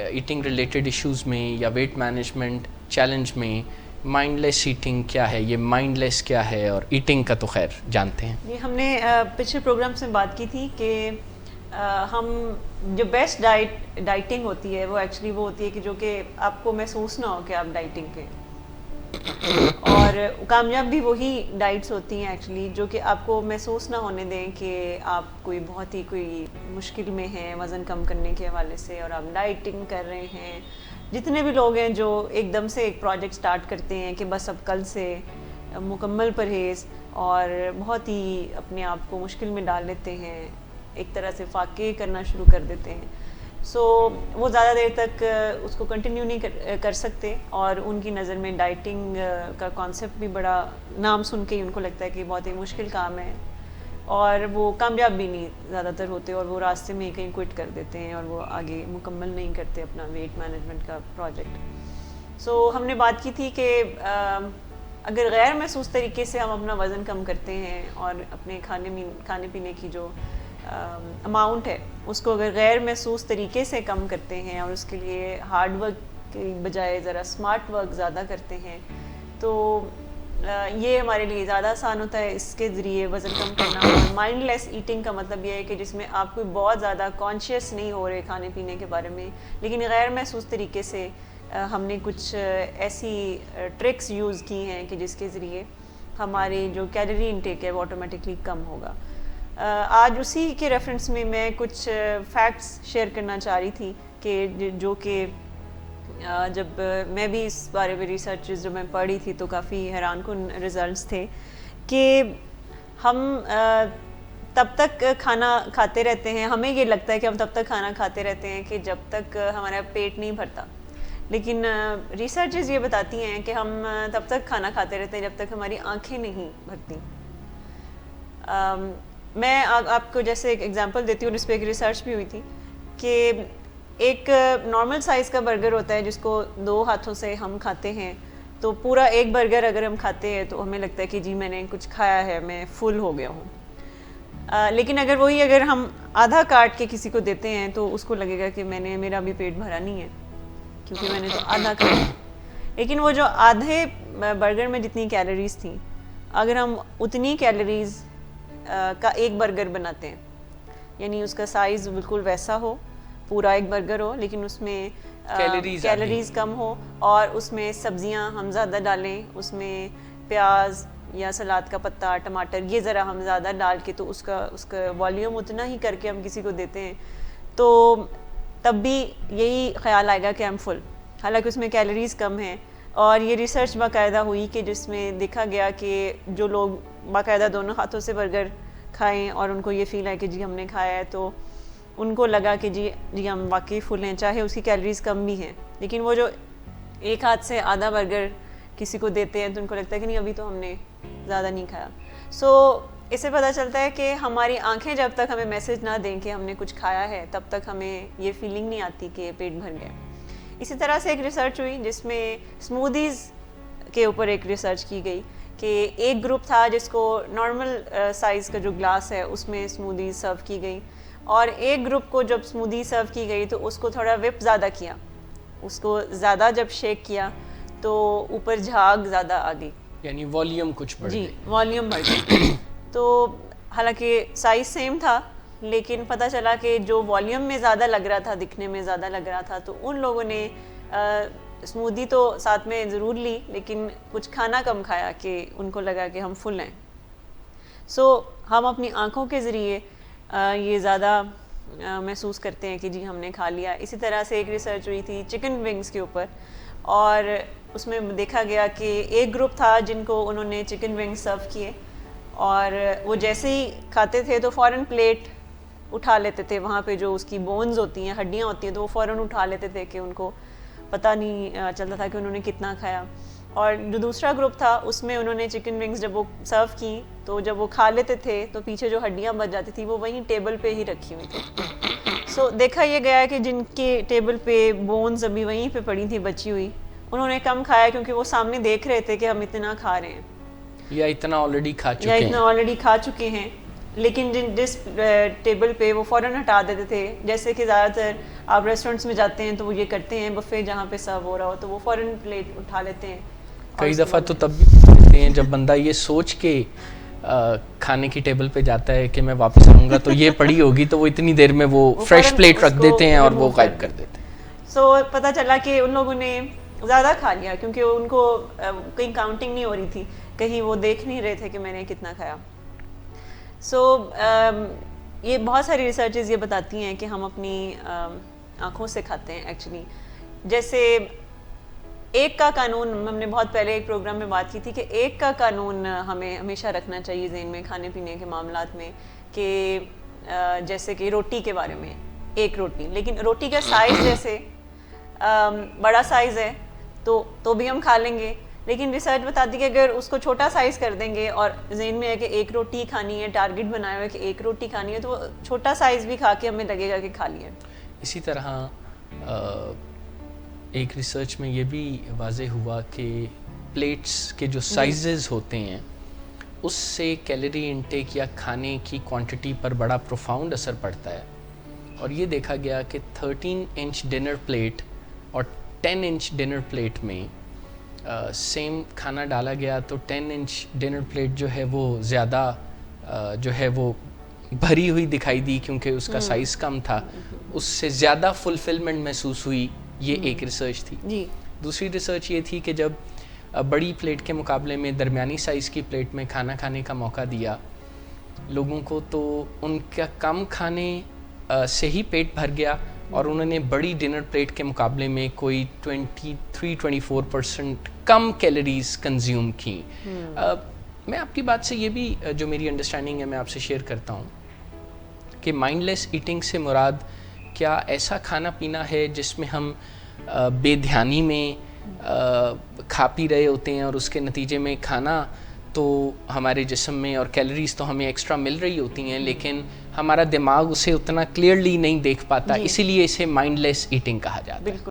Eating related issues میں یا wait management challenge میں مائنڈ لیس ایٹنگ کیا ہے, یہ مائنڈ لیس کیا ہے, اور ایٹنگ کا تو خیر جانتے ہیں. یہ ہم نے پچھلے پروگرام میں بات کی تھی کہ ہم جو بیسٹ ڈائٹنگ ہوتی ہے وہ ایکچولی وہ ہوتی ہے کہ جو کہ آپ کو محسوس نہ ہو کہ آپ ڈائٹنگ پہ, اور کامیاب بھی وہی ڈائٹس ہوتی ہیں ایکچولی جو کہ آپ کو محسوس نہ ہونے دیں کہ آپ کوئی بہت ہی کوئی مشکل میں ہیں وزن کم کرنے کے حوالے سے اور آپ ڈائٹنگ کر رہے ہیں. جتنے بھی لوگ ہیں جو ایک دم سے ایک پروجیکٹ سٹارٹ کرتے ہیں کہ بس اب کل سے مکمل پرہیز اور بہت ہی اپنے آپ کو مشکل میں ڈال لیتے ہیں, ایک طرح سے فاقے کرنا شروع کر دیتے ہیں, سو وہ زیادہ دیر تک اس کو کنٹینیو نہیں کر سکتے, اور ان کی نظر میں ڈائٹنگ کا کانسیپٹ بھی بڑا, نام سن کے ہی ان کو لگتا ہے کہ بہت ہی مشکل کام ہے, اور وہ کامیاب بھی نہیں زیادہ تر ہوتے, اور وہ راستے میں کہیں کوئٹ کر دیتے ہیں اور وہ آگے مکمل نہیں کرتے اپنا ویٹ مینجمنٹ کا پروجیکٹ. سو ہم نے بات کی تھی کہ اگر غیر محسوس طریقے سے ہم اپنا وزن کم کرتے ہیں اور اپنے کھانے پینے کی جو اماؤنٹ ہے اس کو اگر غیر محسوس طریقے سے کم کرتے ہیں اور اس کے لیے ہارڈ ورک کی بجائے ذرا اسمارٹ ورک زیادہ کرتے ہیں, تو یہ ہمارے لیے زیادہ آسان ہوتا ہے اس کے ذریعے وزن کم کرنا. اور مائنڈ لیس ایٹنگ کا مطلب یہ ہے کہ جس میں آپ کوئی بہت زیادہ کانشیس نہیں ہو رہے کھانے پینے کے بارے میں, لیکن غیر محسوس طریقے سے ہم نے کچھ ایسی ٹرکس یوز کی ہیں کہ جس کے ذریعے ہمارے جو کیلوری انٹیک ہے وہ آٹومیٹکلی کم ہوگا. آج اسی کے ریفرنس میں میں کچھ فیکٹس شیئر کرنا چاہ رہی تھی کہ جو کہ جب میں بھی اس بارے میں ریسرچز جو میں پڑھی تھی تو کافی حیران کن ریزلٹس تھے کہ ہم تب تک کھانا کھاتے رہتے ہیں, ہمیں یہ لگتا ہے کہ ہم تب تک کھانا کھاتے رہتے ہیں کہ جب تک ہمارا پیٹ نہیں بھرتا, لیکن ریسرچز یہ بتاتی ہیں کہ ہم تب تک کھانا کھاتے رہتے ہیں جب تک ہماری آنکھیں نہیں بھرتی. میں آپ کو جیسے ایک ایگزامپل دیتی ہوں, اس پہ ایک ریسرچ بھی ہوئی تھی کہ ایک نارمل سائز کا برگر ہوتا ہے جس کو 2 ہاتھوں سے ہم کھاتے ہیں, تو پورا ایک برگر اگر ہم کھاتے ہیں تو ہمیں لگتا ہے کہ جی میں نے کچھ کھایا ہے, میں فل ہو گیا ہوں. لیکن اگر ہم آدھا کاٹ کے کسی کو دیتے ہیں تو اس کو لگے گا کہ میرا بھی پیٹ بھرا نہیں ہے کیونکہ میں نے تو آدھا کھایا. لیکن وہ جو آدھے برگر میں جتنی کیلوریز تھیں, اگر ہم اتنی کیلوریز کا ایک برگر بناتے ہیں, یعنی اس کا سائز بالکل ویسا ہو, پورا ایک برگر ہو لیکن اس میں کیلوریز کم ہو, اور اس میں سبزیاں ہم زیادہ ڈالیں, اس میں پیاز یا سلاد کا پتا, ٹماٹر یہ ذرا ہم زیادہ ڈال کے تو اس کا والیوم اتنا ہی کر کے ہم کسی کو دیتے ہیں, تو تب بھی یہی خیال آئے گا کہ ہم فل, حالانکہ اس میں کیلوریز کم ہیں. اور یہ ریسرچ باقاعدہ ہوئی کہ جس میں دیکھا گیا کہ جو لوگ باقاعدہ دونوں ہاتھوں سے برگر کھائیں اور ان کو یہ فیل ہے کہ جی ہم نے کھایا ہے, تو ان کو لگا کہ جی ہم واقعی فل ہیں, چاہے اس کی کیلوریز کم بھی ہیں. لیکن وہ جو ایک ہاتھ سے آدھا برگر کسی کو دیتے ہیں تو ان کو لگتا ہے کہ نہیں ابھی تو ہم نے زیادہ نہیں کھایا. سو اس سے پتہ چلتا ہے کہ ہماری آنکھیں جب تک ہمیں میسج نہ دیں کہ ہم نے کچھ کھایا ہے تب تک ہمیں یہ فیلنگ نہیں آتی کہ پیٹ بھر گیا. اسی طرح سے ایک ریسرچ ہوئی جس میں اسمودیز کے اوپر ایک ریسرچ کی گئی کہ ایک گروپ تھا جس کو نارمل سائز کا جو گلاس ہے اس میں اسمودیز سرو کی گئی, اور ایک گروپ کو جب اسمودی سرو کی گئی تو اس کو تھوڑا وپ زیادہ کیا, اس کو زیادہ جب شیک کیا تو اوپر جھاگ زیادہ آ گئی, یعنی والیوم کچھ بڑھ گئی. جی والیوم بڑھ گئی. تو حالانکہ سائز سیم تھا لیکن پتہ چلا کہ جو والیوم میں زیادہ لگ رہا تھا, دکھنے میں زیادہ لگ رہا تھا, تو ان لوگوں نے اسمودی تو ساتھ میں ضرور لی لیکن کچھ کھانا کم کھایا کہ ان کو لگا کہ ہم فل ہیں. سو ہم اپنی آنکھوں کے ذریعے یہ زیادہ محسوس کرتے ہیں کہ جی ہم نے کھا لیا. اسی طرح سے ایک ریسرچ ہوئی تھی چکن ونگز کے اوپر, اور اس میں دیکھا گیا کہ ایک گروپ تھا جن کو انہوں نے چکن ونگز سرو کیے, اور وہ جیسے ہی کھاتے تھے تو فوراً پلیٹ اٹھا لیتے تھے, وہاں پہ جو اس کی بونز ہوتی ہیں, ہڈیاں ہوتی ہیں, تو وہ فوراً اٹھا لیتے تھے کہ ان کو پتہ نہیں چلتا تھا کہ انہوں نے کتنا کھایا. اور جو دوسرا گروپ تھا اس میں انہوں نے چکن ونگز جب وہ سرو کی تو جب وہ کھا لیتے تھے تو پیچھے جو ہڈیاں بچ جاتی تھی وہ وہیں ٹیبل پہ ہی رکھی ہوئی تھی. سو دیکھا یہ گیا کہ جن کے ٹیبل پہ بونز ابھی وہیں پہ پڑی تھی بچی ہوئی, انہوں نے کم کھایا کیونکہ وہ سامنے دیکھ رہے تھے کہ ہم اتنا کھا رہے ہیں یا اتنا آلریڈی کھا چکے ہیں. کھا چکے ہیں, لیکن جس ٹیبل پہ وہ فوراً ہٹا دیتے تھے، جیسے کہ زیادہ تر آپ ریسٹورینٹس میں جاتے ہیں تو وہ یہ کرتے ہیں، بفے جہاں پہ سرو ہو رہا ہو تو وہ فوراً پلیٹ اٹھا لیتے ہیں. کئی دفعہ تو تب بھی کرتے ہیں جب بندہ یہ سوچ کے کھانے کی ٹیبل پہ جاتا ہے کہ میں واپس آؤں گا تو یہ پڑی ہوگی، تو وہ اتنی دیر میں وہ فریش پلیٹ رکھ دیتے ہیں اور وہ غائب کر دیتے ہیں. سو پتہ چلا کہ ان لوگوں نے زیادہ کھا لیا کیونکہ ان کو کہیں کاؤنٹنگ نہیں ہو رہی تھی، کہیں وہ دیکھ نہیں رہے تھے کہ میں نے کتنا کھایا. سو یہ بہت ساری ریسرچز یہ بتاتی ہیں کہ ہم اپنی آنکھوں سے کھاتے ہیں ایکچولی. جیسے ایک کا قانون، ہم نے بہت پہلے ایک پروگرام میں بات کی تھی کہ ایک کا قانون ہمیں ہمیشہ رکھنا چاہیے ذہن میں کھانے پینے کے معاملات میں، کہ جیسے کہ روٹی کے بارے میں، ایک روٹی، لیکن روٹی کا سائز جیسے بڑا سائز ہے تو بھی ہم کھا لیں گے، لیکن ریسرچ بتاتی ہے کہ اگر اس کو چھوٹا سائز کر دیں گے اور ذہن میں ہے کہ ایک روٹی کھانی ہے، ٹارگٹ بنایا ہوا ہے کہ ایک روٹی کھانی ہے، تو چھوٹا سائز بھی کھا کے ہمیں لگے گا کہ کھا لیا. اسی طرح ایک ریسرچ میں یہ بھی واضح ہوا کہ پلیٹس کے جو سائزز ہوتے ہیں اس سے کیلری انٹیک یا کھانے کی کوانٹٹی پر بڑا پروفاؤنڈ اثر پڑتا ہے. اور یہ دیکھا گیا کہ 13 انچ ڈنر پلیٹ اور 10 انچ ڈنر پلیٹ میں سیم کھانا ڈالا گیا تو 10 انچ ڈنر پلیٹ جو ہے وہ زیادہ جو ہے وہ بھری ہوئی دکھائی دی کیونکہ اس کا سائز کم تھا، اس سے زیادہ فلفلمنٹ محسوس ہوئی. یہ ایک ریسرچ تھی. دوسری ریسرچ یہ تھی کہ جب بڑی پلیٹ کے مقابلے میں درمیانی سائز کی پلیٹ میں کھانا کھانے کا موقع دیا لوگوں کو تو ان کا کم کھانے سے ہی پیٹ بھر گیا اور انہوں نے بڑی ڈنر پلیٹ کے مقابلے میں کوئی 23-24% کم کیلریز کنزیوم کیں. میں آپ کی بات سے یہ بھی جو میری انڈرسٹینڈنگ ہے میں آپ سے شیئر کرتا ہوں کہ مائنڈ لیس ایٹنگ سے مراد کیا ایسا کھانا پینا ہے جس میں ہم بے دھیانی میں کھا پی رہے ہوتے ہیں اور اس کے نتیجے میں کھانا تو ہمارے جسم میں اور کیلریز تو ہمیں ایکسٹرا مل رہی ہوتی ہیں لیکن ہمارا دماغ اسے اتنا کلیئرلی نہیں دیکھ پاتا، اسی لیے اسے مائنڈ لیس ایٹنگ کہا جاتا ہے.